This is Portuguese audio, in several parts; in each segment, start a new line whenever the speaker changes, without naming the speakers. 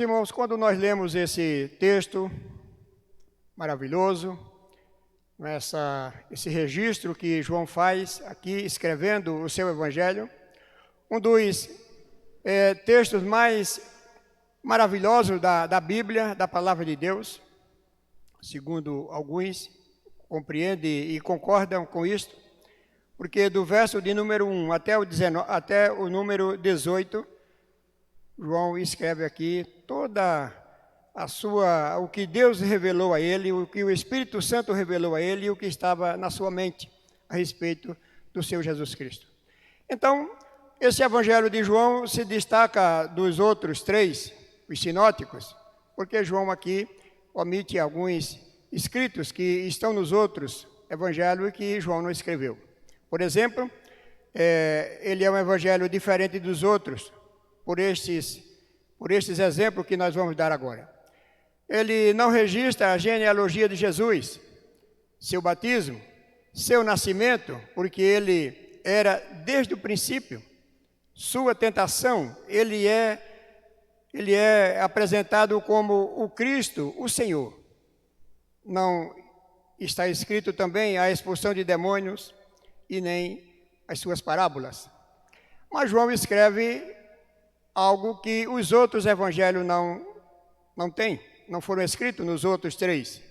Irmãos, quando nós lemos esse texto maravilhoso, esse registro que João faz aqui, escrevendo o seu Evangelho, um dos textos mais maravilhosos da Bíblia, da Palavra de Deus, segundo alguns compreendem e concordam com isto, porque do verso de número 1 até o número 18, João escreve aqui toda o que Deus revelou a ele, o que o Espírito Santo revelou a ele e o que estava na sua mente a respeito do seu Jesus Cristo. Então, esse Evangelho de João se destaca dos outros três, os sinóticos, porque João aqui omite alguns escritos que estão nos outros evangelhos e que João não escreveu. Por exemplo, ele é um evangelho diferente dos outros, por estes exemplos que nós vamos dar agora. Ele não registra a genealogia de Jesus, seu batismo, seu nascimento, porque ele era desde o princípio, sua tentação, ele é apresentado como o Cristo, o Senhor. Não está escrito também a expulsão de demônios e nem as suas parábolas. Mas João escreve algo que os outros evangelhos não têm, não foram escritos nos outros três.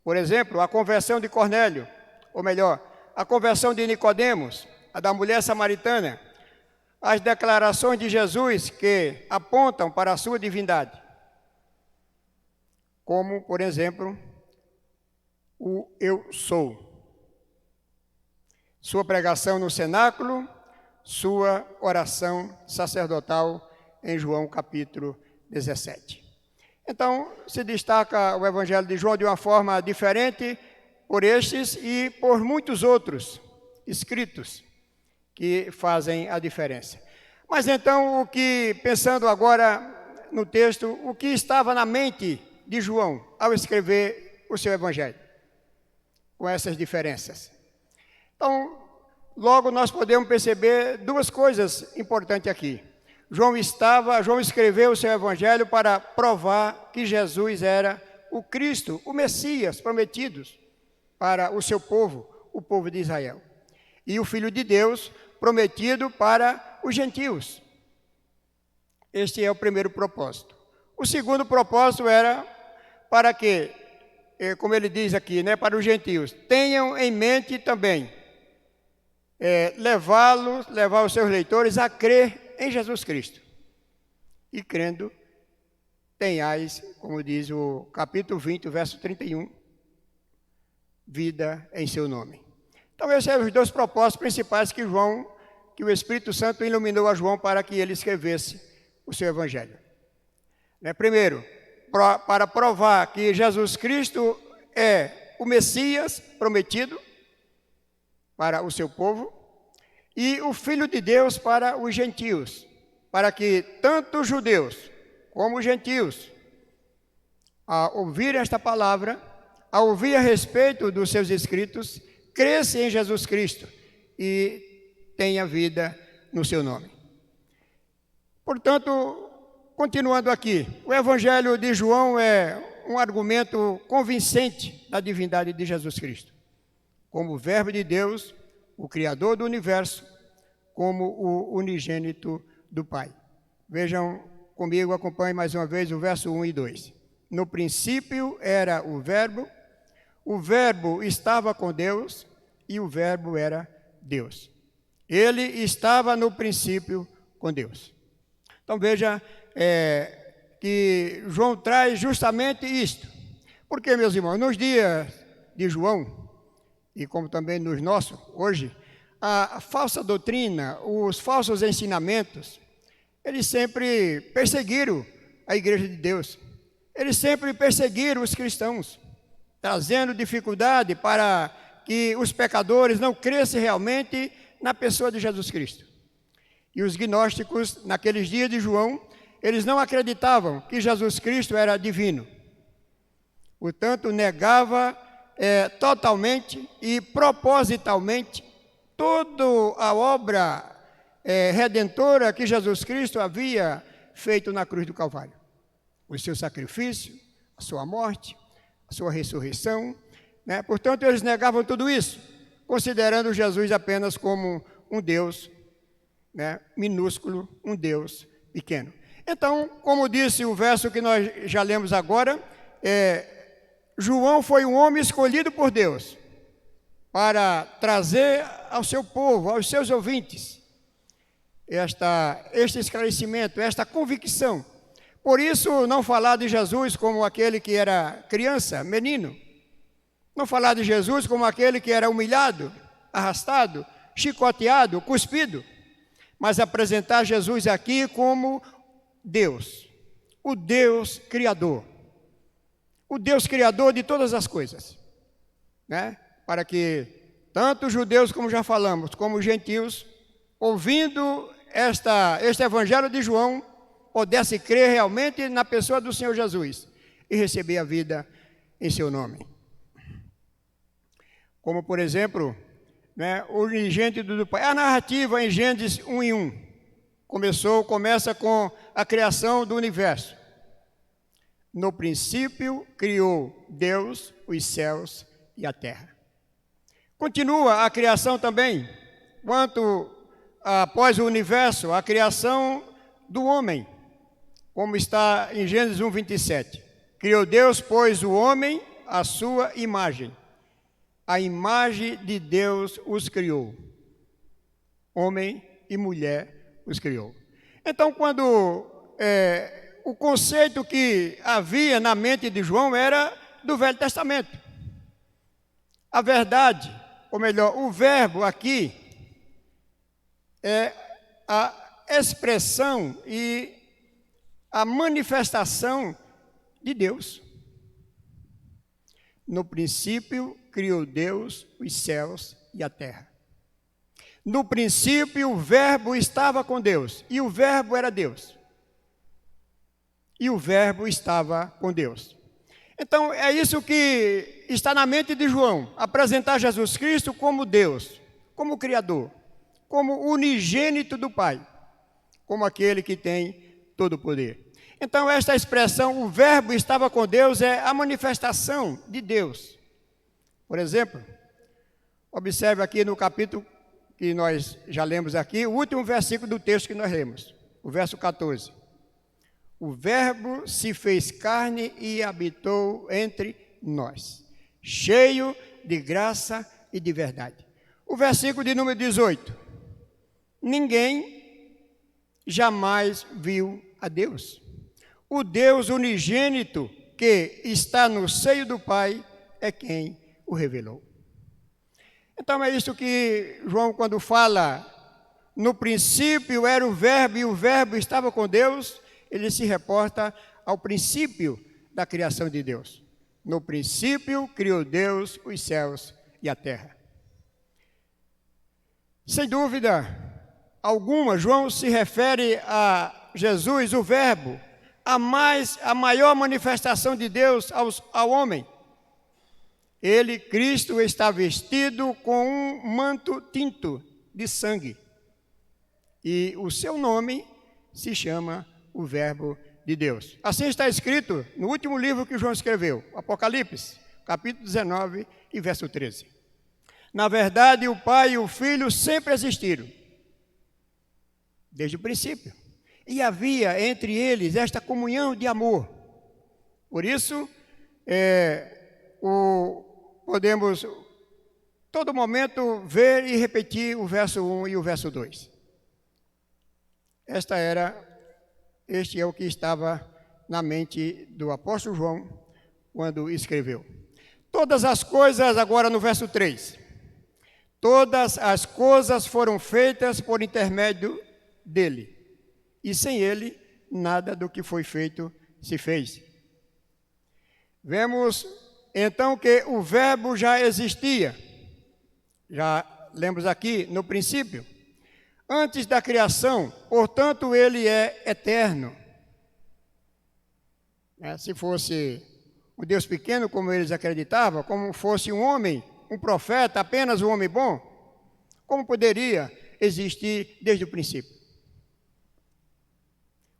Por exemplo, a conversão de Cornélio, ou melhor, a conversão de Nicodemos, a da mulher samaritana, as declarações de Jesus que apontam para a sua divindade, como, por exemplo, o Eu Sou. Sua pregação no cenáculo, sua oração sacerdotal em João capítulo 17. Então, se destaca o Evangelho de João de uma forma diferente por estes e por muitos outros escritos que fazem a diferença. Mas então, pensando agora no texto, o que estava na mente de João ao escrever o seu Evangelho, com essas diferenças? Então, logo nós podemos perceber duas coisas importantes aqui. João escreveu o seu Evangelho para provar que Jesus era o Cristo, o Messias prometido para o seu povo, o povo de Israel. E o Filho de Deus prometido para os gentios. Este é o primeiro propósito. O segundo propósito era para que, como ele diz aqui, para os gentios, tenham em mente também levar os seus leitores a crer em Jesus Cristo. E crendo, tenhais, como diz o capítulo 20, verso 31, vida em seu nome. Então, esses são os dois propósitos principais que o Espírito Santo iluminou a João para que ele escrevesse o seu Evangelho. Primeiro, para provar que Jesus Cristo é o Messias prometido para o seu povo e o Filho de Deus para os gentios, para que tanto os judeus como os gentios, ao ouvir esta palavra, ao ouvir a respeito dos seus escritos, cresça em Jesus Cristo e tenha vida no seu nome. Portanto, continuando aqui, o Evangelho de João é um argumento convincente da divindade de Jesus Cristo, como o Verbo de Deus, o Criador do universo, como o unigênito do Pai. Vejam comigo, acompanhem mais uma vez o verso 1 e 2. No princípio era o Verbo estava com Deus e o Verbo era Deus. Ele estava no princípio com Deus. Então veja que João traz justamente isto. Porque, meus irmãos, nos dias de João, e como também nos nossos, hoje, a falsa doutrina, os falsos ensinamentos, eles sempre perseguiram a igreja de Deus. Eles sempre perseguiram os cristãos, trazendo dificuldade para que os pecadores não crescem realmente na pessoa de Jesus Cristo. E os gnósticos, naqueles dias de João, eles não acreditavam que Jesus Cristo era divino. Portanto, negava totalmente e propositalmente toda a obra redentora que Jesus Cristo havia feito na cruz do Calvário. o seu sacrifício, a sua morte, a sua ressurreição, né? Portanto, eles negavam tudo isso, considerando Jesus apenas como um Deus, né, minúsculo, um Deus pequeno. Então, como disse o verso que nós já lemos agora, João foi um homem escolhido por Deus para trazer ao seu povo, aos seus ouvintes, este esclarecimento, esta convicção. Por isso, não falar de Jesus como aquele que era criança, menino. Não falar de Jesus como aquele que era humilhado, arrastado, chicoteado, cuspido. Mas apresentar Jesus aqui como Deus, o Deus Criador. O Deus Criador de todas as coisas, né? Para que tanto os judeus, como já falamos, como os gentios, ouvindo este evangelho de João, pudesse crer realmente na pessoa do Senhor Jesus e receber a vida em seu nome. Como, por exemplo, né, o unigênito do Pai. A narrativa em Gênesis 1:1 começa com a criação do universo. No princípio criou Deus os céus e a terra. Continua a criação também, após o universo, a criação do homem, como está em Gênesis 1:27. Criou Deus, pois, o homem à sua imagem. A imagem de Deus os criou. Homem e mulher os criou. Então, quando o conceito que havia na mente de João era do Velho Testamento. A verdade, ou melhor, o verbo aqui é a expressão e a manifestação de Deus. No princípio criou Deus os céus e a terra. No princípio o verbo estava com Deus, e o verbo era Deus. E o verbo estava com Deus. Então é isso que está na mente de João, apresentar Jesus Cristo como Deus, como Criador, como unigênito do Pai, como aquele que tem todo o poder. Então esta expressão, o verbo estava com Deus, é a manifestação de Deus. Por exemplo, observe aqui no capítulo que nós já lemos aqui, o último versículo do texto que nós lemos, o verso 14. O verbo se fez carne e habitou entre nós, cheio de graça e de verdade. O versículo de número 18. Ninguém jamais viu a Deus. O Deus unigênito que está no seio do Pai é quem o revelou. Então é isso que João, quando fala, no princípio era o verbo e o verbo estava com Deus, ele se reporta ao princípio da criação de Deus. No princípio criou Deus os céus e a terra. Sem dúvida alguma, João se refere a Jesus, o verbo, a maior manifestação de Deus ao homem. Ele, Cristo, está vestido com um manto tinto de sangue. E o seu nome se chama o Verbo de Deus. Assim está escrito no último livro que João escreveu, Apocalipse, capítulo 19 e verso 13. Na verdade, o Pai e o Filho sempre existiram, desde o princípio. E havia entre eles esta comunhão de amor. Por isso, podemos, todo momento, ver e repetir o verso 1 e o verso 2. Este é o que estava na mente do apóstolo João quando escreveu. Todas as coisas, agora no verso 3. Todas as coisas foram feitas por intermédio dele. E sem ele, nada do que foi feito se fez. Vemos então que o verbo já existia. Já lemos aqui no princípio. Antes da criação, portanto, ele é eterno. Se fosse um Deus pequeno, como eles acreditavam, como fosse um homem, um profeta, apenas um homem bom, como poderia existir desde o princípio?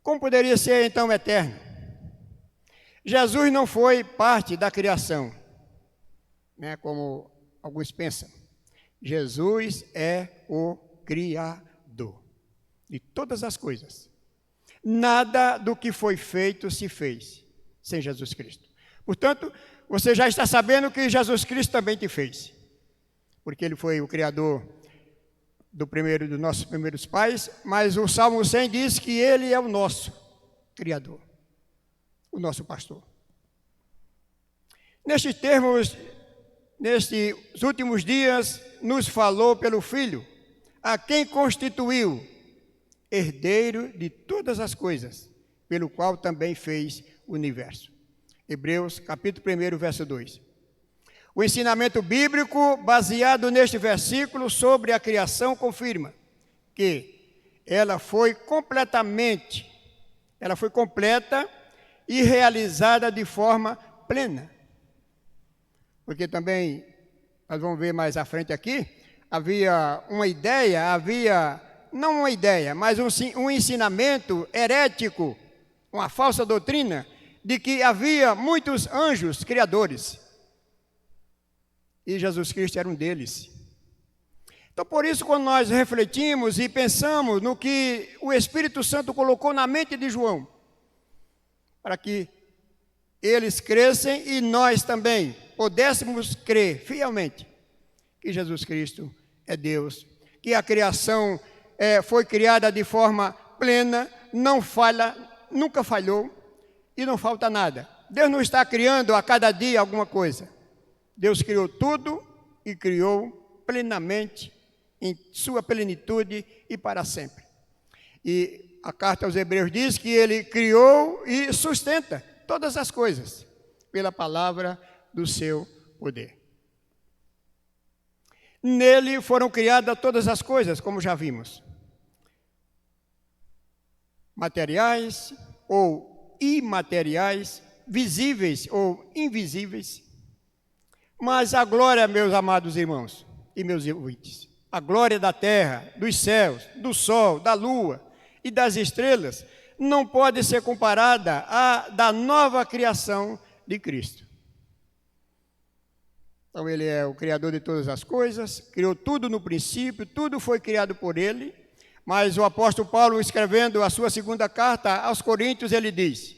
Como poderia ser, então, eterno? Jesus não foi parte da criação, né, como alguns pensam. Jesus é o Criador de todas as coisas. Nada do que foi feito se fez sem Jesus Cristo. Portanto, você já está sabendo que Jesus Cristo também te fez, porque Ele foi o Criador dos nossos primeiros pais, mas o Salmo 100 diz que Ele é o nosso Criador, o nosso pastor. Nestes termos, nestes últimos dias, nos falou pelo Filho, a quem constituiu herdeiro de todas as coisas, pelo qual também fez o universo. Hebreus, capítulo 1, verso 2. O ensinamento bíblico baseado neste versículo sobre a criação confirma que ela foi completa e realizada de forma plena. Porque também, nós vamos ver mais à frente aqui, não uma ideia, mas um ensinamento herético, uma falsa doutrina, de que havia muitos anjos criadores. E Jesus Cristo era um deles. Então, por isso, quando nós refletimos e pensamos no que o Espírito Santo colocou na mente de João, para que eles crescem e nós também pudéssemos crer fielmente que Jesus Cristo é Deus, que a criação foi criada de forma plena, não falha, nunca falhou e não falta nada. Deus não está criando a cada dia alguma coisa. Deus criou tudo e criou plenamente, em sua plenitude e para sempre. E a carta aos Hebreus diz que Ele criou e sustenta todas as coisas pela palavra do seu poder. Nele foram criadas todas as coisas, como já vimos. Materiais ou imateriais, visíveis ou invisíveis. Mas a glória, meus amados irmãos e meus ouvintes, a glória da terra, dos céus, do sol, da lua e das estrelas, não pode ser comparada à da nova criação de Cristo. Então Ele é o Criador de todas as coisas, criou tudo no princípio, tudo foi criado por Ele, mas o apóstolo Paulo, escrevendo a sua segunda carta aos Coríntios, ele diz: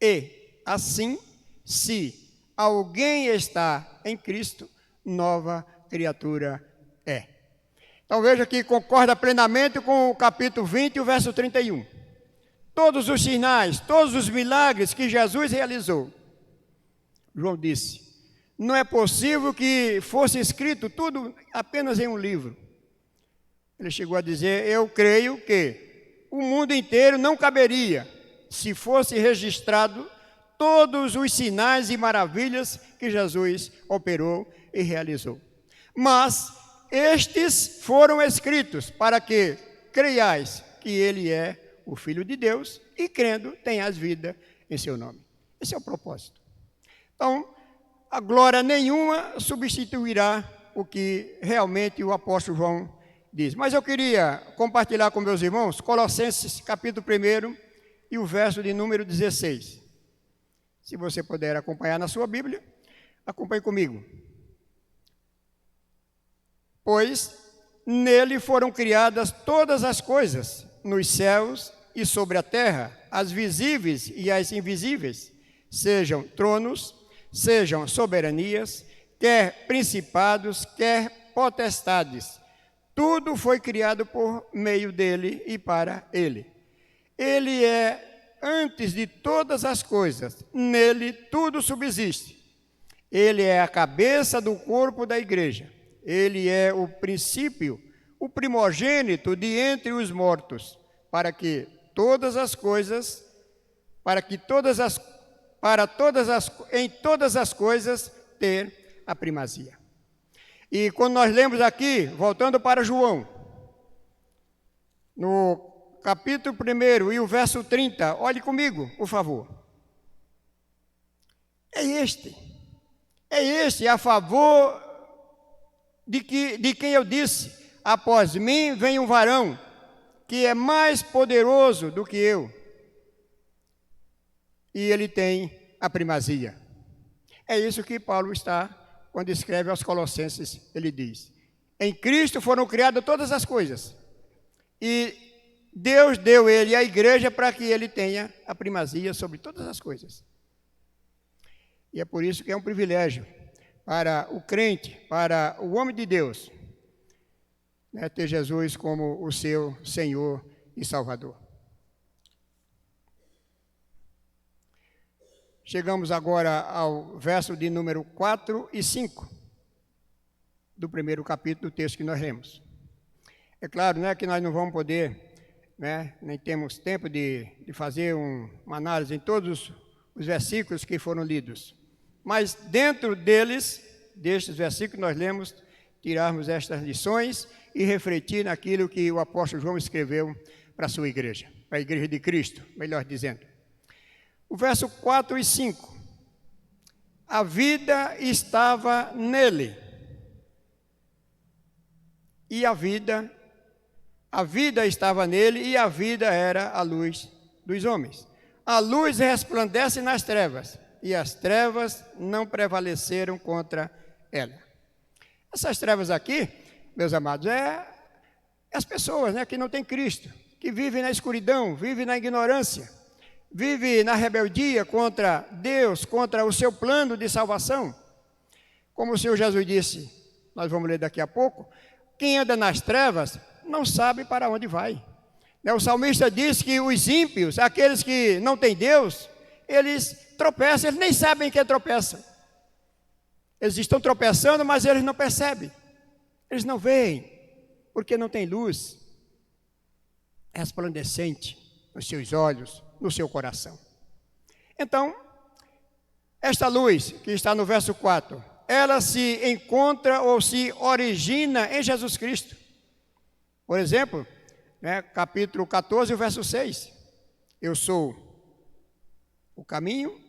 e assim, se alguém está em Cristo, nova criatura é. Então veja que concorda plenamente com o capítulo 20, o verso 31. Todos os sinais, todos os milagres que Jesus realizou, João disse, não é possível que fosse escrito tudo apenas em um livro. Ele chegou a dizer, eu creio que o mundo inteiro não caberia se fosse registrado todos os sinais e maravilhas que Jesus operou e realizou. Mas estes foram escritos para que creiais que Ele é o Filho de Deus e, crendo, tenhas vida em seu nome. Esse é o propósito. Então, a glória nenhuma substituirá o que realmente o apóstolo João diz. Mas eu queria compartilhar com meus irmãos Colossenses capítulo 1 e o verso de número 16. Se você puder acompanhar na sua Bíblia, acompanhe comigo. Pois nele foram criadas todas as coisas, nos céus e sobre a terra, as visíveis e as invisíveis, sejam tronos, sejam soberanias, quer principados, quer potestades. Tudo foi criado por meio dele e para ele. Ele é antes de todas as coisas, nele tudo subsiste. Ele é a cabeça do corpo da igreja. Ele é o princípio, o primogênito de entre os mortos, em todas as coisas ter a primazia. E quando nós lemos aqui, voltando para João, no capítulo 1 e o verso 30, olhe comigo, por favor. É este a favor de quem eu disse, após mim vem um varão, que é mais poderoso do que eu. e ele tem a primazia. É isso que Paulo está, quando escreve aos Colossenses, ele diz: em Cristo foram criadas todas as coisas, e Deus deu ele à igreja para que ele tenha a primazia sobre todas as coisas. E é por isso que é um privilégio para o crente, para o homem de Deus, né, ter Jesus como o seu Senhor e Salvador. Chegamos agora ao verso de número 4 e 5 do primeiro capítulo do texto que nós lemos. É claro, né, que nós não vamos poder, né, nem temos tempo de fazer uma análise em todos os versículos que foram lidos. Mas dentro deles, destes versículos, nós lemos, tirarmos estas lições e refletir naquilo que o apóstolo João escreveu para a sua igreja, para a igreja de Cristo, melhor dizendo. O verso 4 e 5. A vida estava nele. E a vida estava nele, e a vida era a luz dos homens. A luz resplandece nas trevas, e as trevas não prevaleceram contra ela. Essas trevas aqui, meus amados, é as pessoas, né, que não têm Cristo, que vivem na escuridão, vivem na ignorância, vivem na rebeldia contra Deus, contra o seu plano de salvação. Como o Senhor Jesus disse, nós vamos ler daqui a pouco, quem anda nas trevas não sabe para onde vai. O salmista diz que os ímpios, aqueles que não têm Deus, eles tropeçam, eles nem sabem que tropeçam. Eles estão tropeçando, mas eles não percebem. Eles não veem, porque não tem luz resplandecente nos seus olhos, no seu coração. Então, esta luz que está no verso 4, ela se encontra ou se origina em Jesus Cristo. Por exemplo, né, capítulo 14, verso 6. Eu sou o caminho,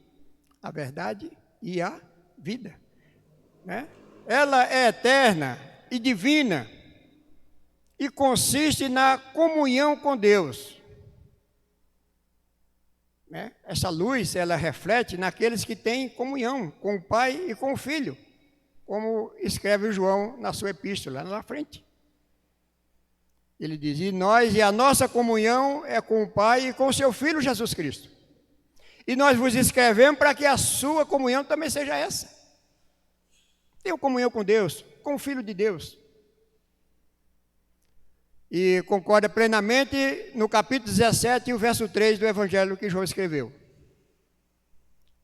a verdade e a vida. Né? Ela é eterna e divina e consiste na comunhão com Deus. Né? Essa luz, ela reflete naqueles que têm comunhão com o Pai e com o Filho, como escreve João na sua epístola, lá na frente. Ele diz, e a nossa comunhão é com o Pai e com o seu Filho Jesus Cristo. E nós vos escrevemos para que a sua comunhão também seja essa. Tenha comunhão com Deus, com o Filho de Deus. E concorda plenamente no capítulo 17, o verso 3 do Evangelho que João escreveu.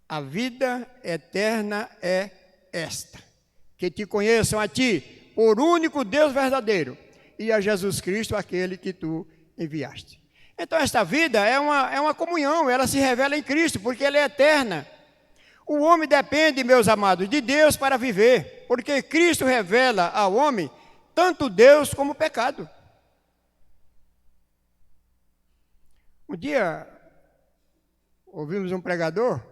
A vida eterna é esta, que te conheçam a ti, por único Deus verdadeiro, e a Jesus Cristo, aquele que tu enviaste. Então esta vida é uma comunhão, ela se revela em Cristo, porque ela é eterna. O homem depende, meus amados, de Deus para viver, porque Cristo revela ao homem tanto Deus como o pecado. Um dia, ouvimos um pregador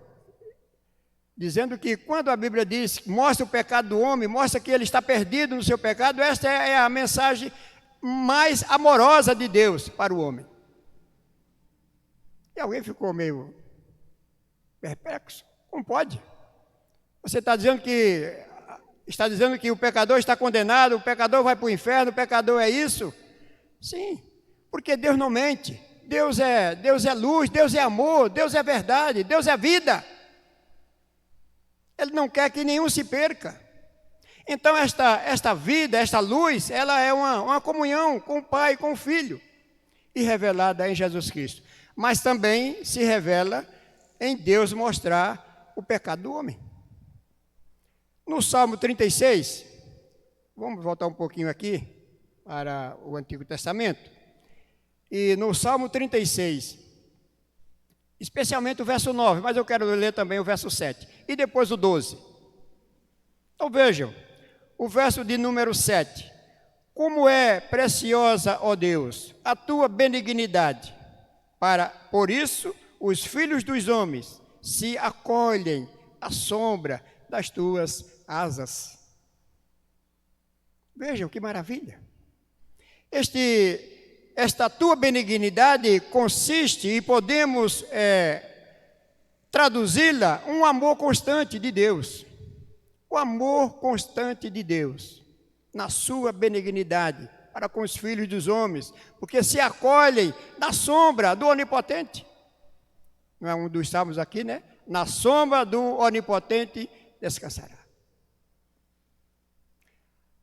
dizendo que quando a Bíblia diz, mostra o pecado do homem, mostra que ele está perdido no seu pecado, esta é a mensagem mais amorosa de Deus para o homem. E alguém ficou meio perplexo. Como pode? Você está dizendo que o pecador está condenado, o pecador vai para o inferno, o pecador é isso? Sim, porque Deus não mente. Deus é luz, Deus é amor, Deus é verdade, Deus é vida. Ele não quer que nenhum se perca. Então esta vida, esta luz, ela é uma comunhão com o Pai, com o Filho, e revelada em Jesus Cristo. Mas também se revela em Deus mostrar o pecado do homem. No Salmo 36, vamos voltar um pouquinho aqui para o Antigo Testamento. E no Salmo 36, especialmente o verso 9, mas eu quero ler também o verso 7, e depois o 12. Então vejam, o verso de número 7. Como é preciosa, ó Deus, a tua benignidade, por isso os filhos dos homens se acolhem à sombra das tuas asas. Vejam que maravilha. Esta tua benignidade consiste, e podemos traduzi-la, um amor constante de Deus. O amor constante de Deus, na sua benignidade para com os filhos dos homens, porque se acolhem na sombra do Onipotente. Não é um dos salmos aqui, né? Na sombra do Onipotente descansará.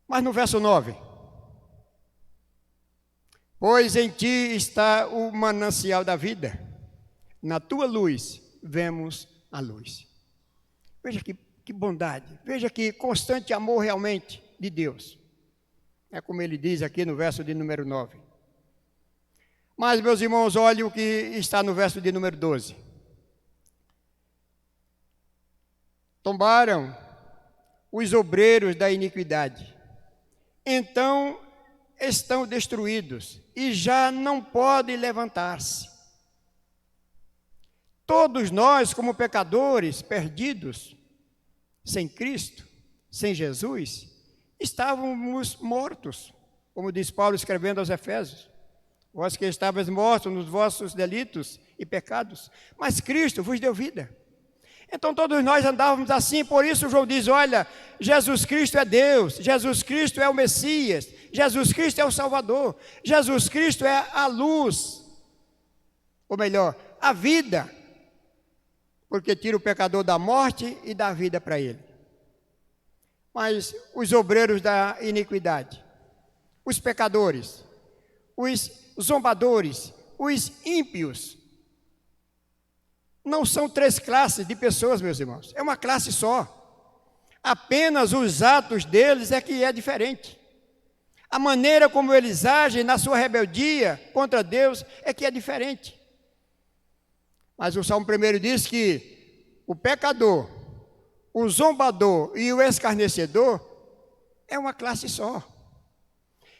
Mas no verso 9: pois em ti está o manancial da vida, na tua luz vemos a luz. Veja que bondade, veja que constante amor realmente de Deus. É como ele diz aqui no verso de número 9. Mas, meus irmãos, olhem o que está no verso de número 12. Tombaram os obreiros da iniquidade, então estão destruídos e já não podem levantar-se. Todos nós, como pecadores perdidos, sem Cristo, sem Jesus, estávamos mortos, como diz Paulo escrevendo aos Efésios. Vós que estavais mortos nos vossos delitos e pecados, mas Cristo vos deu vida. Então todos nós andávamos assim, por isso João diz, olha, Jesus Cristo é Deus, Jesus Cristo é o Messias, Jesus Cristo é o Salvador, Jesus Cristo é a luz, ou melhor, a vida, porque tira o pecador da morte e dá vida para ele. Mas os obreiros da iniquidade, os pecadores, os zombadores, os ímpios, não são três classes de pessoas, meus irmãos, é uma classe só. Apenas os atos deles é que é diferente. A maneira como eles agem na sua rebeldia contra Deus é que é diferente. Mas o Salmo 1 diz que o pecador, o zombador e o escarnecedor é uma classe só.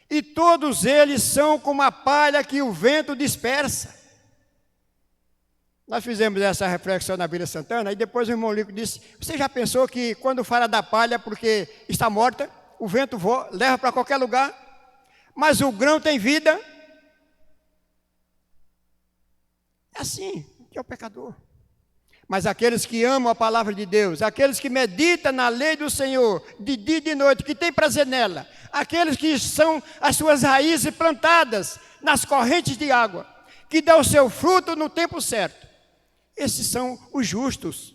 E todos eles são como a palha que o vento dispersa. Nós fizemos essa reflexão na Vila Santana, e depois o irmão Lico disse, você já pensou que quando fala da palha porque está morta, o vento leva para qualquer lugar, mas o grão tem vida? É assim que é o pecador. Mas aqueles que amam a palavra de Deus, aqueles que meditam na lei do Senhor, de dia e de noite, que têm prazer nela, aqueles que são as suas raízes plantadas nas correntes de água, que dão o seu fruto no tempo certo, esses são os justos.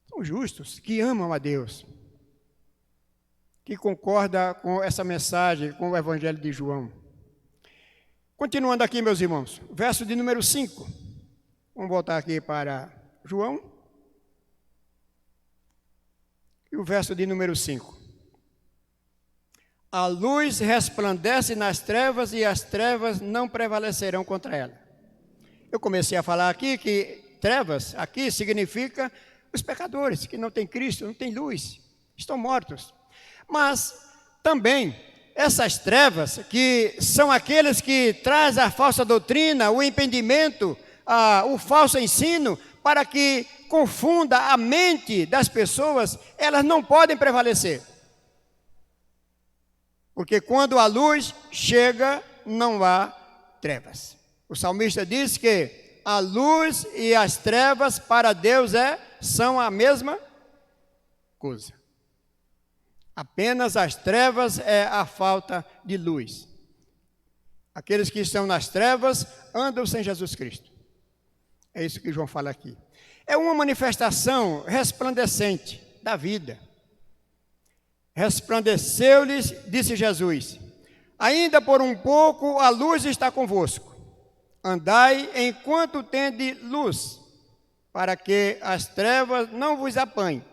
São justos, que amam a Deus, que concordam com essa mensagem, com o Evangelho de João. Continuando aqui, meus irmãos, verso de número 5. Vamos voltar aqui para João. E o verso de número 5. A luz resplandece nas trevas e as trevas não prevalecerão contra ela. Eu comecei a falar aqui que trevas aqui significa os pecadores, que não têm Cristo, não têm luz, estão mortos. Mas também essas trevas, que são aqueles que trazem a falsa doutrina, o impedimento, o falso ensino, para que confunda a mente das pessoas, elas não podem prevalecer. Porque quando a luz chega, não há trevas. O salmista diz que a luz e as trevas para Deus são a mesma coisa. Apenas as trevas é a falta de luz. Aqueles que estão nas trevas andam sem Jesus Cristo. É isso que João fala aqui. É uma manifestação resplandecente da vida. Resplandeceu-lhes, disse Jesus, ainda por um pouco a luz está convosco. Andai enquanto tende luz, para que as trevas não vos apanhem.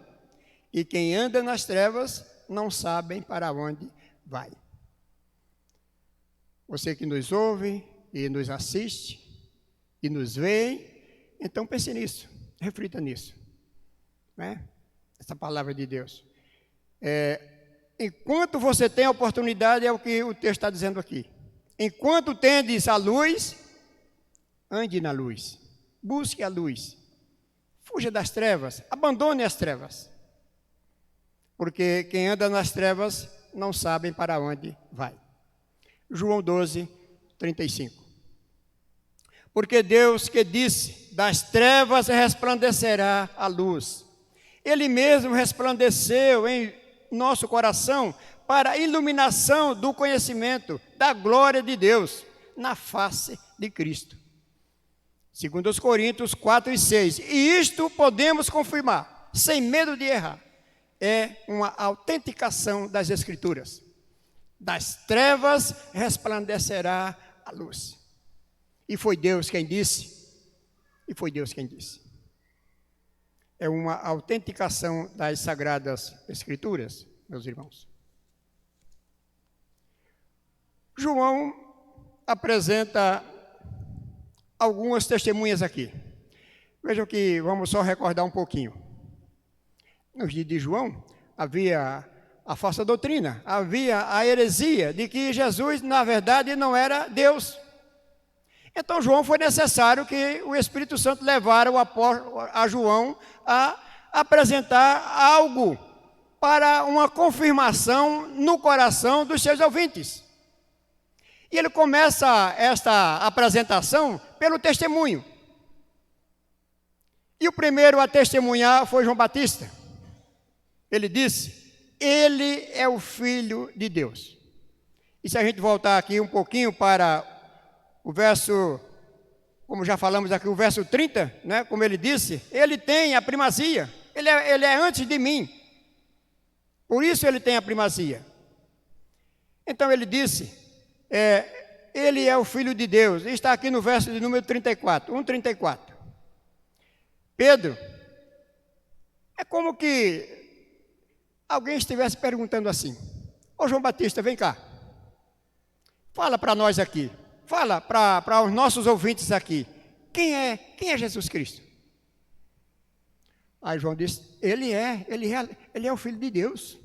E quem anda nas trevas não sabem para onde vai. Você que nos ouve e nos assiste e nos vê, então pense nisso, reflita nisso, né? Essa palavra de Deus. Enquanto você tem a oportunidade, é o que o texto está dizendo aqui. Enquanto tendes a luz, ande na luz, busque a luz, fuja das trevas, abandone as trevas. Porque quem anda nas trevas não sabe para onde vai. João 12, 35. Porque Deus que disse, das trevas resplandecerá a luz. Ele mesmo resplandeceu em nosso coração para a iluminação do conhecimento da glória de Deus na face de Cristo. Segundo os Coríntios 4 e 6. E isto podemos confirmar, sem medo de errar. É uma autenticação das Escrituras. Das trevas resplandecerá a luz. E foi Deus quem disse. E foi Deus quem disse. É uma autenticação das Sagradas Escrituras, meus irmãos. João apresenta algumas testemunhas aqui. Vejam que vamos só recordar um pouquinho. Nos dias de João, havia a falsa doutrina, havia a heresia de que Jesus, na verdade, não era Deus. Então, João foi necessário que o Espírito Santo levara a João a apresentar algo para uma confirmação no coração dos seus ouvintes. E ele começa esta apresentação pelo testemunho. E o primeiro a testemunhar foi João Batista. Ele disse, ele é o Filho de Deus. E se a gente voltar aqui um pouquinho para o verso, como já falamos aqui, o verso 30, né, como ele disse, ele tem a primazia, ele é antes de mim. Por isso ele tem a primazia. Então ele disse, ele é o Filho de Deus. Está aqui no verso de número 34, 1:34. Pedro, é como que alguém estivesse perguntando assim, ô João Batista, vem cá, fala para nós aqui, fala para os nossos ouvintes aqui, quem é Jesus Cristo? Aí João disse, ele é o Filho de Deus,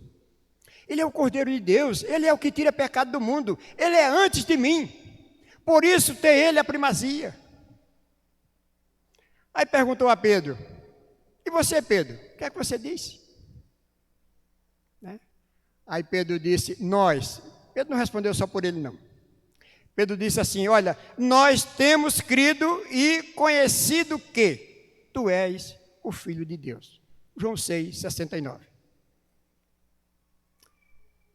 ele é o Cordeiro de Deus, ele é o que tira pecado do mundo, ele é antes de mim, por isso tem ele a primazia. Aí perguntou a Pedro, e você, Pedro, o que é que você disse? Né? Aí Pedro disse, nós. Pedro não respondeu só por ele, não. Pedro disse assim, olha, nós temos crido e conhecido que tu és o Filho de Deus. João 6:69.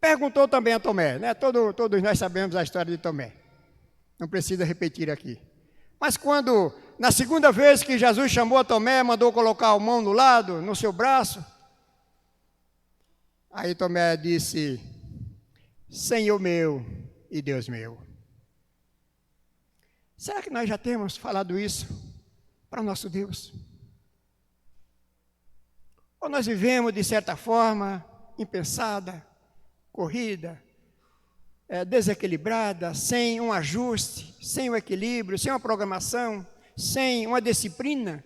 Perguntou também a Tomé, né? Todos nós sabemos a história de Tomé. Não precisa repetir aqui. Mas quando, na segunda vez que Jesus chamou a Tomé, mandou colocar a mão no lado, no seu braço, aí Tomé disse, Senhor meu e Deus meu. Será que nós já temos falado isso para o nosso Deus? Ou nós vivemos, de certa forma, impensada, corrida, desequilibrada, sem um ajuste, sem um equilíbrio, sem uma programação, sem uma disciplina,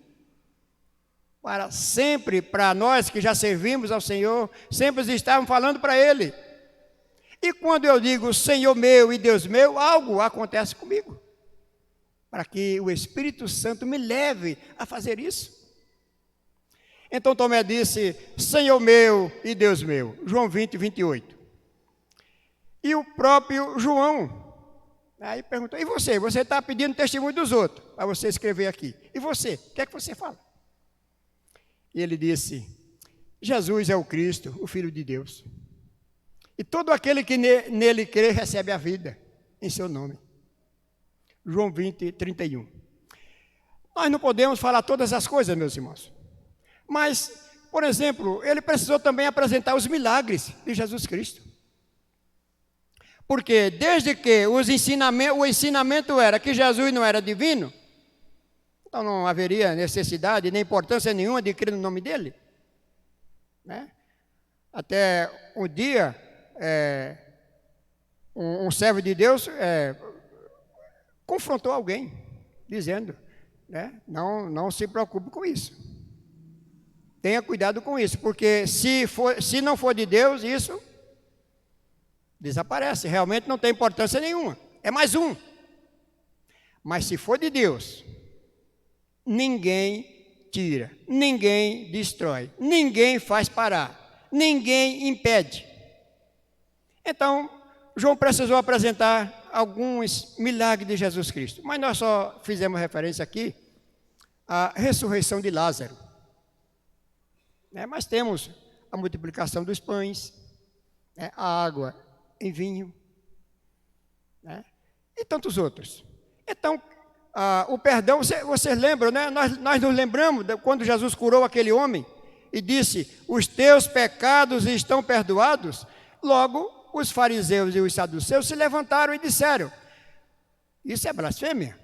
para nós que já servimos ao Senhor, sempre estávamos falando para Ele. E quando eu digo Senhor meu e Deus meu, algo acontece comigo, para que o Espírito Santo me leve a fazer isso. Então Tomé disse, Senhor meu e Deus meu, João 20:28. E o próprio João, aí perguntou, e você? Você está pedindo testemunho dos outros, para você escrever aqui. E você? O que é que você fala? E ele disse, Jesus é o Cristo, o Filho de Deus. E todo aquele que nele crê recebe a vida em seu nome. João 20:31. Nós não podemos falar todas as coisas, meus irmãos. Mas, por exemplo, ele precisou também apresentar os milagres de Jesus Cristo. Porque desde que o ensinamento era que Jesus não era divino, então não haveria necessidade nem importância nenhuma de crer no nome dele. Né? Até um dia, um servo de Deus confrontou alguém, dizendo, né, não se preocupe com isso. Tenha cuidado com isso, porque se não for de Deus, isso desaparece, realmente não tem importância nenhuma, é mais um. Mas se for de Deus, ninguém tira, ninguém destrói, ninguém faz parar, ninguém impede. Então, João precisou apresentar alguns milagres de Jesus Cristo, mas nós só fizemos referência aqui à ressurreição de Lázaro. Mas temos a multiplicação dos pães, a água em vinho, e tantos outros. Então, o perdão, vocês lembram, né? Nós nos lembramos de quando Jesus curou aquele homem e disse: os teus pecados estão perdoados. Logo, os fariseus e os saduceus se levantaram e disseram: isso é blasfêmia.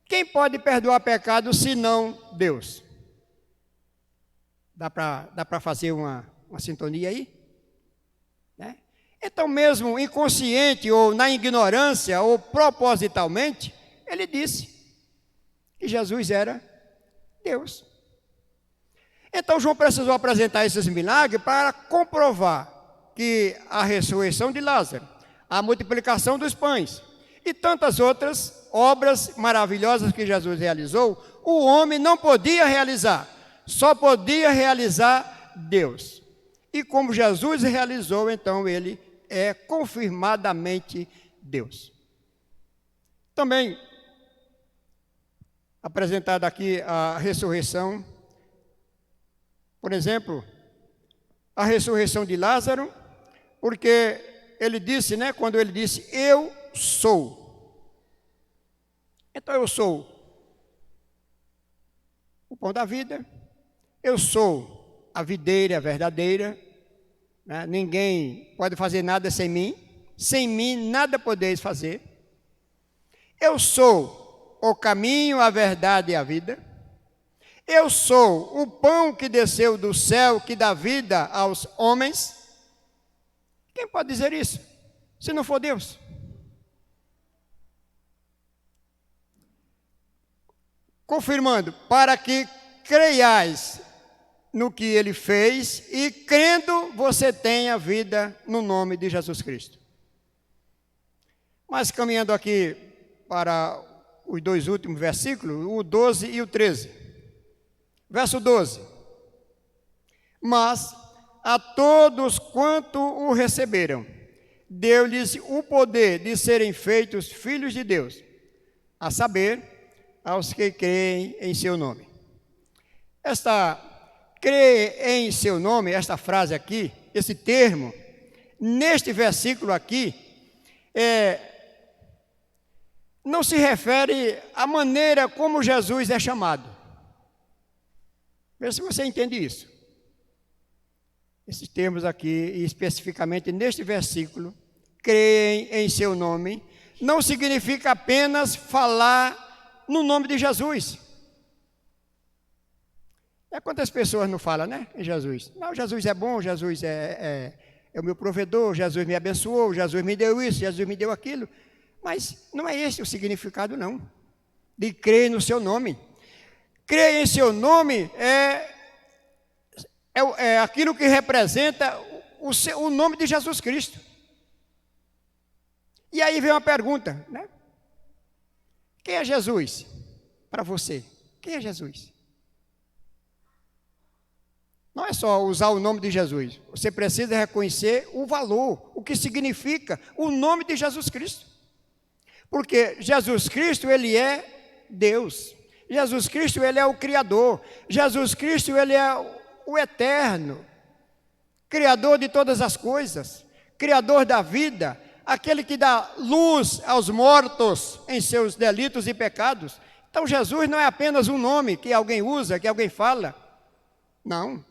Quem pode perdoar pecado senão Deus? Dá para fazer uma sintonia aí? Então, mesmo inconsciente ou na ignorância ou propositalmente, ele disse que Jesus era Deus. Então, João precisou apresentar esses milagres para comprovar que a ressurreição de Lázaro, a multiplicação dos pães e tantas outras obras maravilhosas que Jesus realizou, o homem não podia realizar, só podia realizar Deus. E como Jesus realizou, então ele é confirmadamente Deus. Também apresentada aqui a ressurreição, por exemplo, a ressurreição de Lázaro, porque ele disse, quando ele disse: eu sou. Então eu sou o pão da vida, eu sou a videira verdadeira, ninguém pode fazer nada sem mim nada podeis fazer. Eu sou o caminho, a verdade e a vida. Eu sou o pão que desceu do céu, que dá vida aos homens. Quem pode dizer isso, se não for Deus? Confirmando, para que creiais no que ele fez e, crendo, você tenha vida no nome de Jesus Cristo. Mas caminhando aqui para os dois últimos versículos, o 12 e o 13. Verso 12. Mas a todos quanto o receberam, deu-lhes o poder de serem feitos filhos de Deus, a saber, aos que creem em seu nome. Crer em seu nome, esta frase aqui, esse termo, neste versículo aqui, não se refere à maneira como Jesus é chamado. Veja se você entende isso. Esses termos aqui, e especificamente neste versículo, creem em seu nome, não significa apenas falar no nome de Jesus. Quantas pessoas não falam, em Jesus? Não, Jesus é bom, Jesus é o meu provedor, Jesus me abençoou, Jesus me deu isso, Jesus me deu aquilo. Mas não é esse o significado, não, de crer no seu nome. Crer em seu nome é aquilo que representa o nome de Jesus Cristo. E aí vem uma pergunta, Quem é Jesus para você? Quem é Jesus? Não é só usar o nome de Jesus. Você precisa reconhecer o valor, o que significa o nome de Jesus Cristo. Porque Jesus Cristo, ele é Deus. Jesus Cristo, ele é o Criador. Jesus Cristo, ele é o Eterno. Criador de todas as coisas. Criador da vida. Aquele que dá luz aos mortos em seus delitos e pecados. Então Jesus não é apenas um nome que alguém usa, que alguém fala. Não.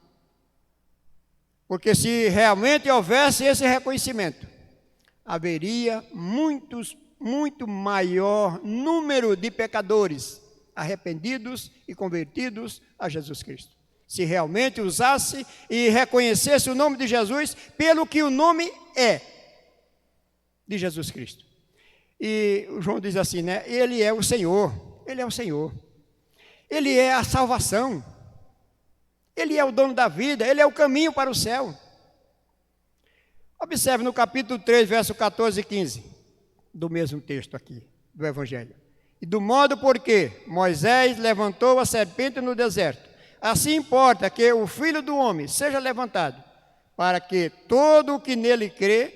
Porque se realmente houvesse esse reconhecimento, haveria muito maior número de pecadores arrependidos e convertidos a Jesus Cristo. Se realmente usasse e reconhecesse o nome de Jesus pelo que o nome é de Jesus Cristo. E o João diz assim, ele é o Senhor, ele é o Senhor. Ele é a salvação. Ele é o dono da vida, ele é o caminho para o céu. Observe no capítulo 3, verso 14 e 15, do mesmo texto aqui, do Evangelho. E do modo porque Moisés levantou a serpente no deserto, assim importa que o Filho do Homem seja levantado, para que todo o que nele crê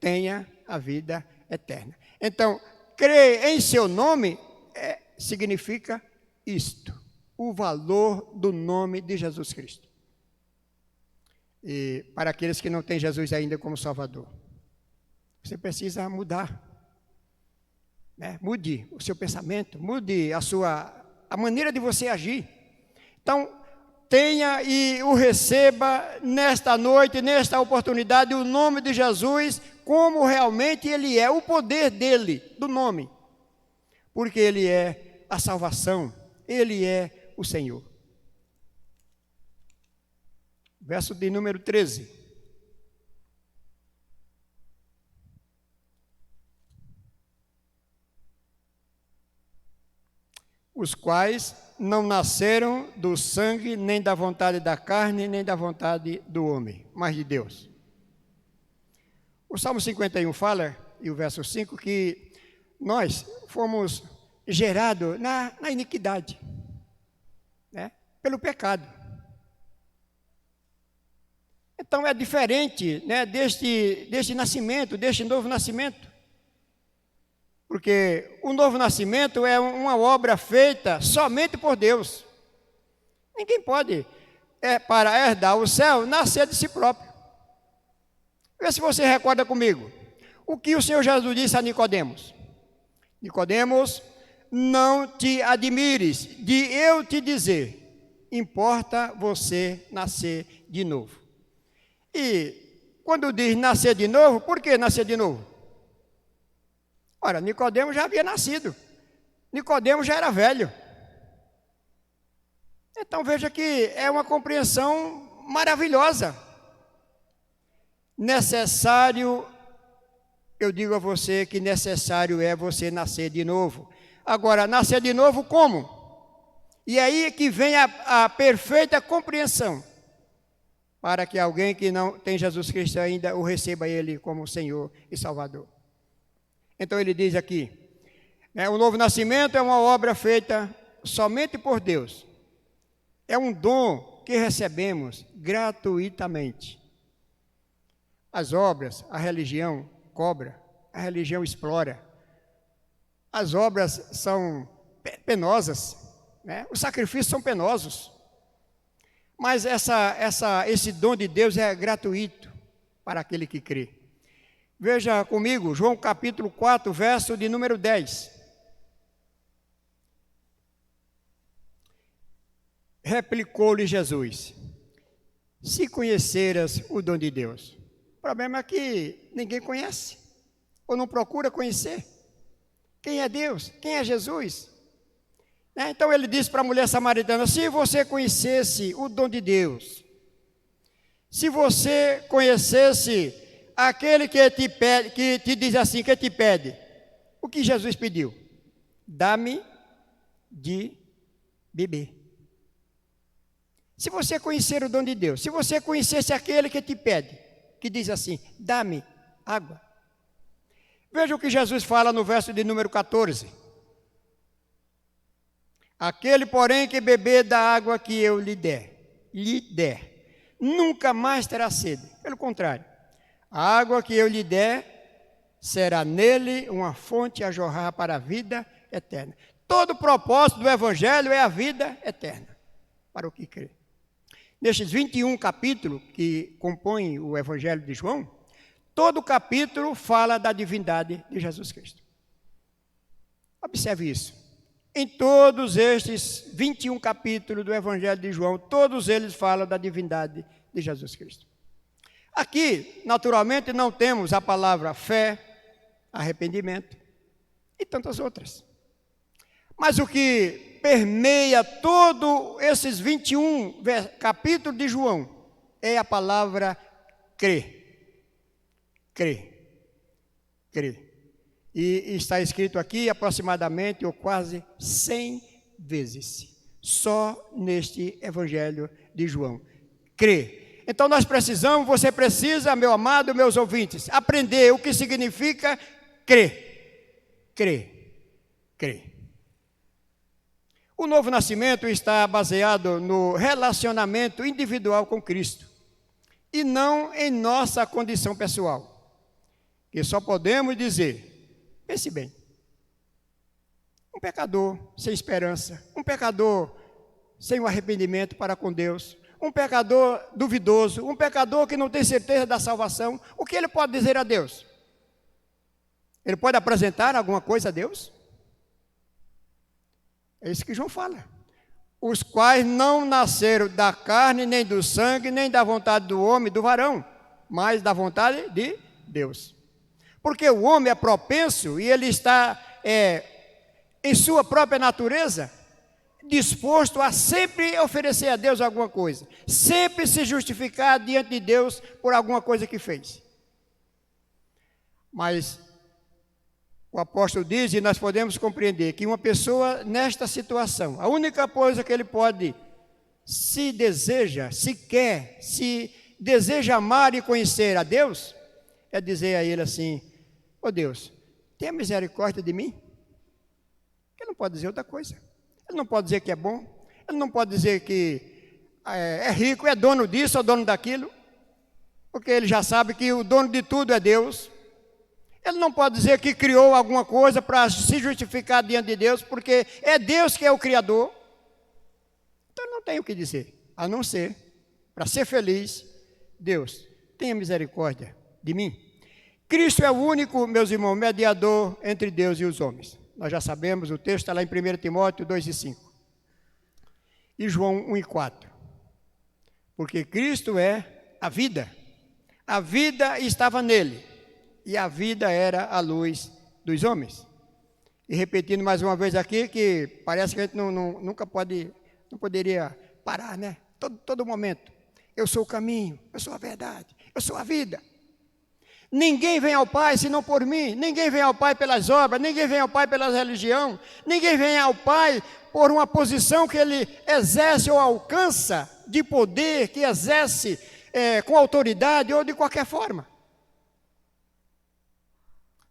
tenha a vida eterna. Então, crer em seu nome significa isto, o valor do nome de Jesus Cristo. E para aqueles que não têm Jesus ainda como Salvador, você precisa mudar. Mude o seu pensamento, mude a maneira de você agir. Então, tenha e o receba nesta noite, nesta oportunidade, o nome de Jesus, como realmente Ele é, o poder dEle, do nome. Porque Ele é a salvação, Ele é o Senhor. Verso de número 13. Os quais não nasceram do sangue, nem da vontade da carne, nem da vontade do homem, mas de Deus. O Salmo 51 fala, e o verso 5, que nós fomos gerados na iniquidade, pelo pecado. Então é diferente deste nascimento, deste novo nascimento. Porque o novo nascimento é uma obra feita somente por Deus. Ninguém pode, para herdar o céu, nascer de si próprio. Vê se você recorda comigo. O que o Senhor Jesus disse a Nicodemos? Nicodemos, não te admires de eu te dizer, importa você nascer de novo. E quando diz nascer de novo, por que nascer de novo? Ora, Nicodemos já havia nascido. Nicodemos já era velho. Então veja que é uma compreensão maravilhosa. Necessário, eu digo a você que necessário é você nascer de novo. Agora, nascer de novo como? E aí que vem a perfeita compreensão. Para que alguém que não tem Jesus Cristo ainda o receba Ele como Senhor e Salvador. Então ele diz aqui, o novo nascimento é uma obra feita somente por Deus. É um dom que recebemos gratuitamente. As obras, a religião cobra, a religião explora. As obras são penosas, os sacrifícios são penosos. Mas esse dom de Deus é gratuito para aquele que crê. Veja comigo, João capítulo 4, verso de número 10. Replicou-lhe Jesus, se conheceras o dom de Deus. O problema é que ninguém conhece, ou não procura conhecer. Quem é Deus? Quem é Jesus? Então ele disse para a mulher samaritana, se você conhecesse o dom de Deus, se você conhecesse aquele que te pede, que te diz assim, que te pede, o que Jesus pediu? Dá-me de beber. Se você conhecer o dom de Deus, se você conhecesse aquele que te pede, que diz assim, dá-me água. Veja o que Jesus fala no verso de número 14. Aquele, porém, que beber da água que eu lhe der, nunca mais terá sede. Pelo contrário, a água que eu lhe der será nele uma fonte a jorrar para a vida eterna. Todo o propósito do Evangelho é a vida eterna, para o que crê. Nestes 21 capítulos que compõem o Evangelho de João, todo o capítulo fala da divindade de Jesus Cristo. Observe isso. Em todos estes 21 capítulos do Evangelho de João, todos eles falam da divindade de Jesus Cristo. Aqui, naturalmente, não temos a palavra fé, arrependimento e tantas outras. Mas o que permeia todos esses 21 capítulos de João é a palavra crer. Crer. Crer. E está escrito aqui aproximadamente ou quase 100 vezes, só neste Evangelho de João. Crer. Então você precisa, meu amado, meus ouvintes, aprender o que significa crer. Crer. Crer. O novo nascimento está baseado no relacionamento individual com Cristo e não em nossa condição pessoal. que só podemos dizer, pense bem, um pecador sem esperança, um pecador sem o arrependimento para com Deus, um pecador duvidoso, um pecador que não tem certeza da salvação, o que ele pode dizer a Deus? Ele pode apresentar alguma coisa a Deus? É isso que João fala. Os quais não nasceram da carne, nem do sangue, nem da vontade do homem, do varão, mas da vontade de Deus. Porque o homem é propenso e ele está em sua própria natureza disposto a sempre oferecer a Deus alguma coisa, sempre se justificar diante de Deus por alguma coisa que fez. Mas o apóstolo diz, e nós podemos compreender, que uma pessoa nesta situação, a única coisa que ele pode, se deseja, se quer, se deseja amar e conhecer a Deus, é dizer a ele assim, ó Deus, tenha misericórdia de mim. Ele não pode dizer outra coisa. Ele não pode dizer que é bom, ele não pode dizer que é rico, é dono disso, é dono daquilo, porque ele já sabe que o dono de tudo é Deus. Ele não pode dizer que criou alguma coisa para se justificar diante de Deus, porque é Deus que é o Criador. Então ele não tem o que dizer, a não ser, para ser feliz, Deus, tenha misericórdia de mim. Cristo é o único, meus irmãos, mediador entre Deus e os homens. Nós já sabemos, o texto está lá em 1 Timóteo 2:5. E João 1:4. Porque Cristo é a vida. A vida estava nele. E a vida era a luz dos homens. E repetindo mais uma vez aqui, que parece que a gente não poderia parar, né? Todo momento. Eu sou o caminho, eu sou a verdade, eu sou a vida. Ninguém vem ao Pai senão por mim. Ninguém vem ao Pai pelas obras, ninguém vem ao Pai pela religião, ninguém vem ao Pai por uma posição que ele exerce ou alcança de poder, que exerce com autoridade ou de qualquer forma.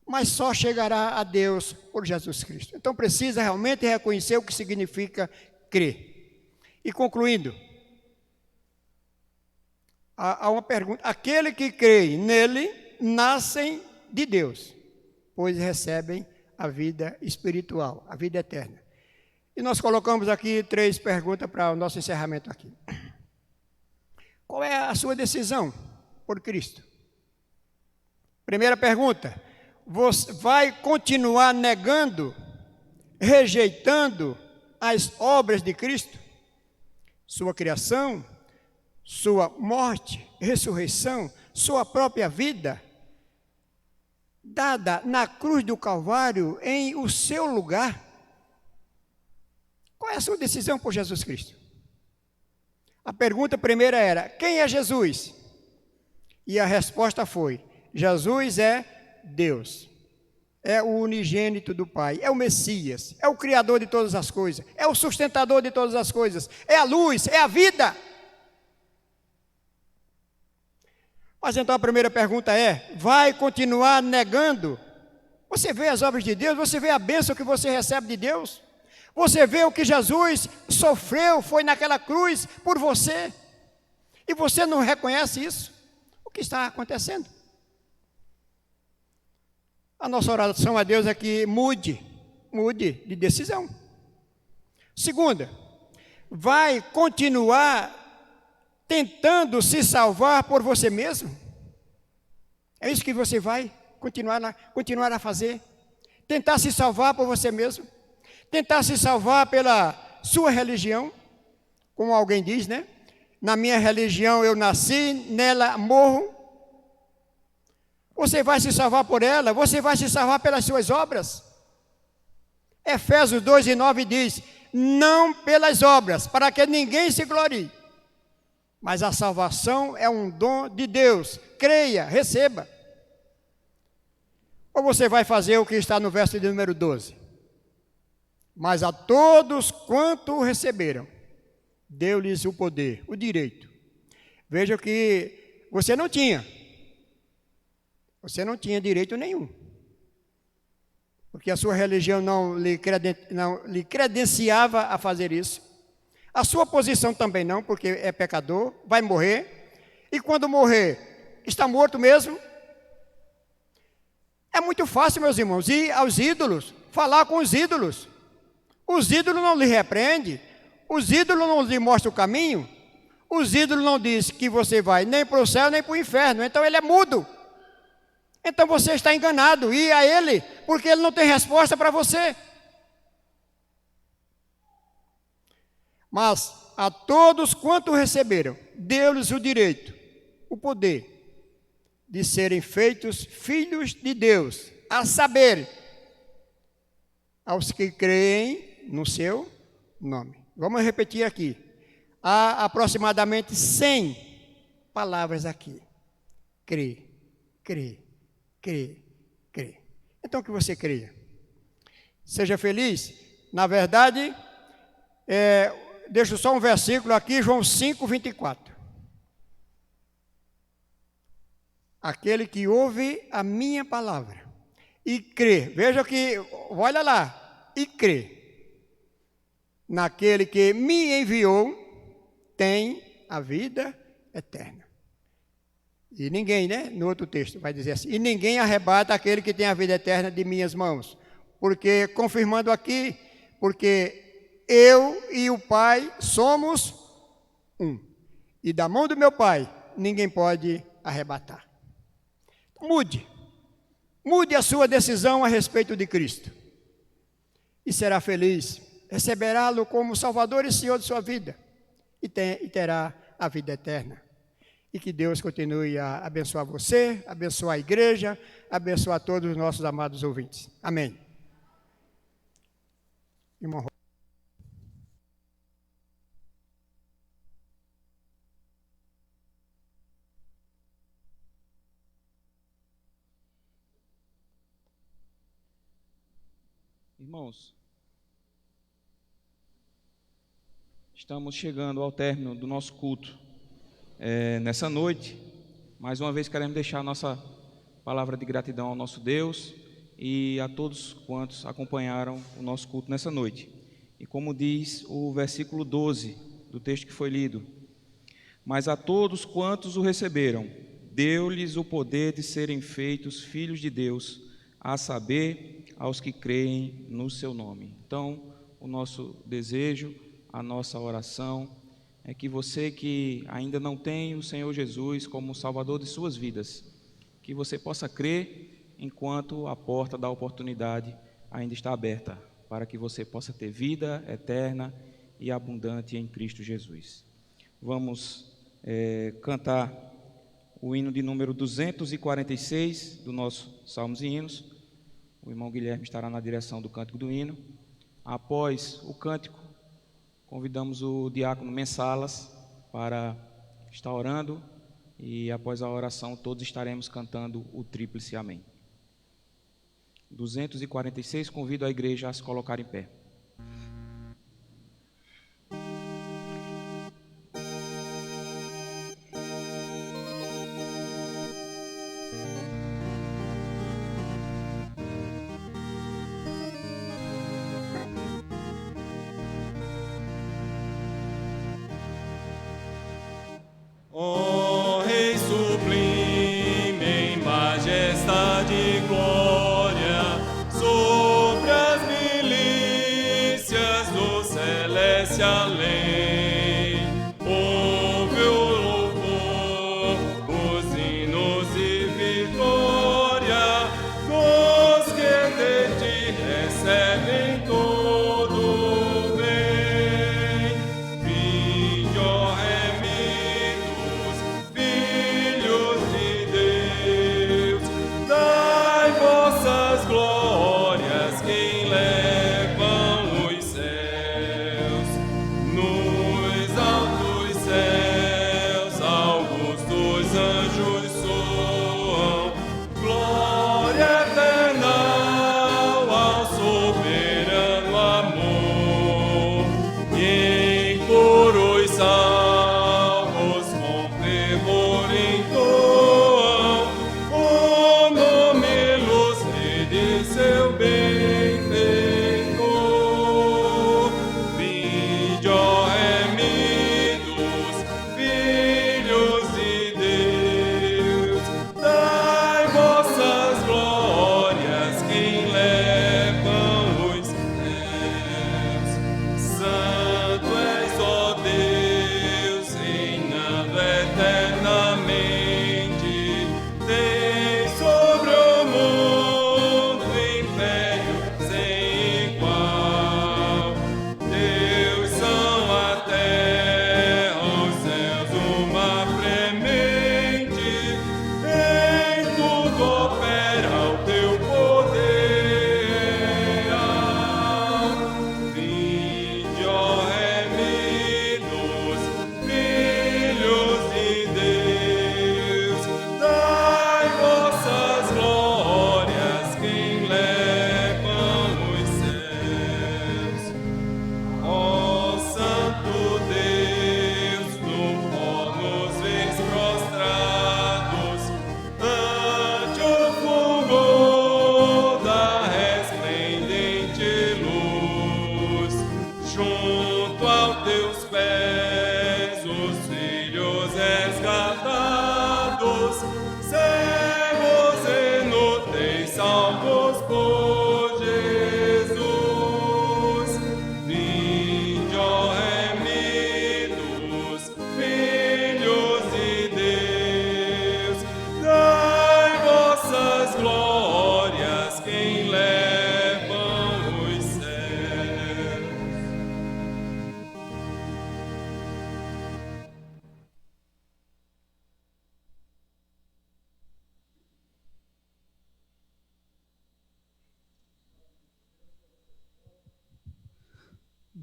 Mas só chegará a Deus por Jesus Cristo. Então precisa realmente reconhecer o que significa crer. E concluindo, há uma pergunta. Aquele que crê nele nascem de Deus, pois recebem a vida espiritual, a vida eterna. E nós colocamos aqui 3 perguntas para o nosso encerramento aqui. Qual é a sua decisão por Cristo? Primeira pergunta, você vai continuar negando, rejeitando as obras de Cristo? Sua criação, sua morte, ressurreição, sua própria vida, dada na cruz do Calvário em o seu lugar. Qual é a sua decisão por Jesus Cristo? A pergunta primeira era, quem é Jesus? E a resposta foi, Jesus é Deus, é o unigênito do Pai, é o Messias, é o Criador de todas as coisas, é o sustentador de todas as coisas, é a luz, é a vida. Mas então a primeira pergunta é, vai continuar negando? Você vê as obras de Deus, você vê a bênção que você recebe de Deus, você vê o que Jesus sofreu, foi naquela cruz por você, e você não reconhece isso? O que está acontecendo? A nossa oração a Deus é que mude de decisão. Segunda, vai continuar tentando se salvar por você mesmo? É isso que você vai continuar a fazer? Tentar se salvar por você mesmo? Tentar se salvar pela sua religião? Como alguém diz, né? Na minha religião eu nasci, nela morro. Você vai se salvar por ela? Você vai se salvar pelas suas obras? Efésios 2:9 diz, não pelas obras, para que ninguém se glorie. Mas a salvação é um dom de Deus. Creia, receba. Ou você vai fazer o que está no verso de número 12. Mas a todos quanto o receberam, deu-lhes o poder, o direito. Veja que você não tinha. Você não tinha direito nenhum. Porque a sua religião não lhe credenciava a fazer isso. A sua posição também não, porque é pecador, vai morrer. E quando morrer, está morto mesmo. É muito fácil, meus irmãos, ir aos ídolos, falar com os ídolos. Os ídolos não lhe repreendem, os ídolos não lhe mostram o caminho, os ídolos não dizem que você vai nem para o céu nem para o inferno, então ele é mudo. Então você está enganado, ir a ele, porque ele não tem resposta para você. Mas a todos quanto receberam, deu-lhes o direito, o poder de serem feitos filhos de Deus, a saber, aos que creem no seu nome. Vamos repetir aqui. Há aproximadamente 100 palavras aqui. Crer, crer, crer, crer. Então que você creia. Seja feliz. Na verdade, deixo só um versículo aqui, João 5, 24. Aquele que ouve a minha palavra e crê, veja que, olha lá, e crê naquele que me enviou, tem a vida eterna. E ninguém, no outro texto vai dizer assim, e ninguém arrebata aquele que tem a vida eterna de minhas mãos. Porque, confirmando aqui, porque eu e o Pai somos um. E da mão do meu Pai, ninguém pode arrebatar. Mude a sua decisão a respeito de Cristo. E será feliz, receberá-lo como Salvador e Senhor de sua vida. E terá a vida eterna. E que Deus continue a abençoar você, abençoar a igreja, abençoar todos os nossos amados ouvintes. Amém. Irmão.
Irmãos, estamos chegando ao término do nosso culto nessa noite. Mais uma vez queremos deixar a nossa palavra de gratidão ao nosso Deus e a todos quantos acompanharam o nosso culto nessa noite. E como diz o versículo 12 do texto que foi lido, mas a todos quantos o receberam, deu-lhes o poder de serem feitos filhos de Deus, a saber, aos que creem no seu nome. Então, o nosso desejo, a nossa oração é que você que ainda não tem o Senhor Jesus como Salvador de suas vidas, que você possa crer enquanto a porta da oportunidade ainda está aberta, para que você possa ter vida eterna e abundante em Cristo Jesus. Vamos cantar o hino de número 246 do nosso Salmos e Hinos. O irmão Guilherme estará na direção do cântico do hino. Após o cântico, convidamos o diácono Mensalas para estar orando e após a oração todos estaremos cantando o tríplice amém. 246, convido a igreja a se colocar em pé.
Ó Rei sublime em majestade e glória, sobre as milícias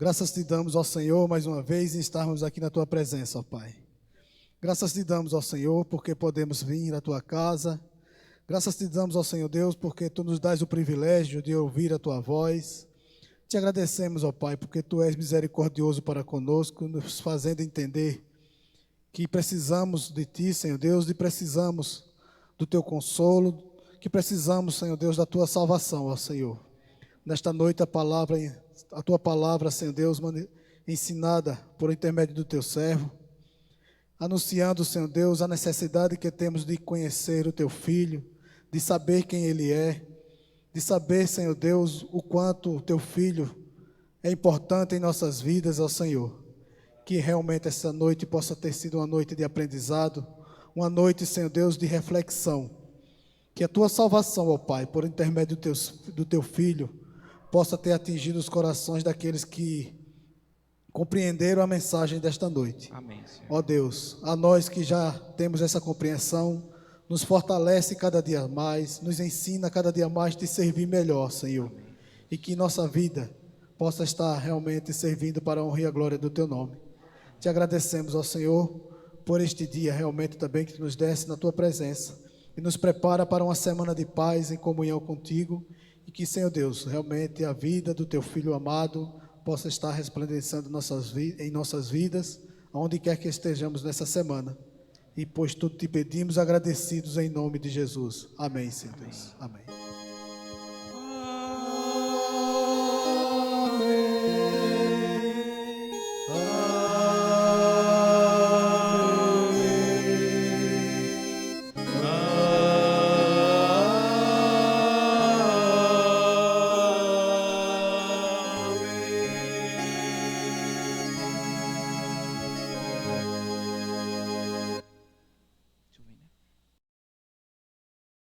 Graças te damos, ó Senhor, mais uma vez em estarmos aqui na tua presença, ó Pai. Graças te damos, ó Senhor, porque podemos vir à tua casa. Graças te damos, ó Senhor Deus, porque tu nos dás o privilégio de ouvir a tua voz. Te agradecemos, ó Pai, porque tu és misericordioso para conosco, nos fazendo entender que precisamos de ti, Senhor Deus, e precisamos do teu consolo, que precisamos, Senhor Deus, da tua salvação, ó Senhor. Nesta noite a tua palavra, Senhor Deus, ensinada por intermédio do teu servo, anunciando, Senhor Deus, a necessidade que temos de conhecer o teu Filho, de saber quem ele é, de saber, Senhor Deus, o quanto o teu Filho é importante em nossas vidas, ó Senhor. Que realmente essa noite possa ter sido uma noite de aprendizado, uma noite, Senhor Deus, de reflexão. Que a tua salvação, ó Pai, por intermédio do teu Filho, possa ter atingido os corações daqueles que compreenderam a mensagem desta noite.
Amém, Senhor.
Ó Deus, a nós que já temos essa compreensão, nos fortalece cada dia mais, nos ensina cada dia mais a te servir melhor, Senhor. Amém. E que nossa vida possa estar realmente servindo para a honra e a glória do teu nome. Te agradecemos, ó Senhor, por este dia realmente também que tu nos desse na tua presença e nos prepara para uma semana de paz em comunhão contigo e que, Senhor Deus, realmente a vida do teu Filho amado possa estar resplandecendo em nossas vidas, aonde quer que estejamos nessa semana. E pois tudo te pedimos agradecidos em nome de Jesus. Amém, Senhor Deus. Amém.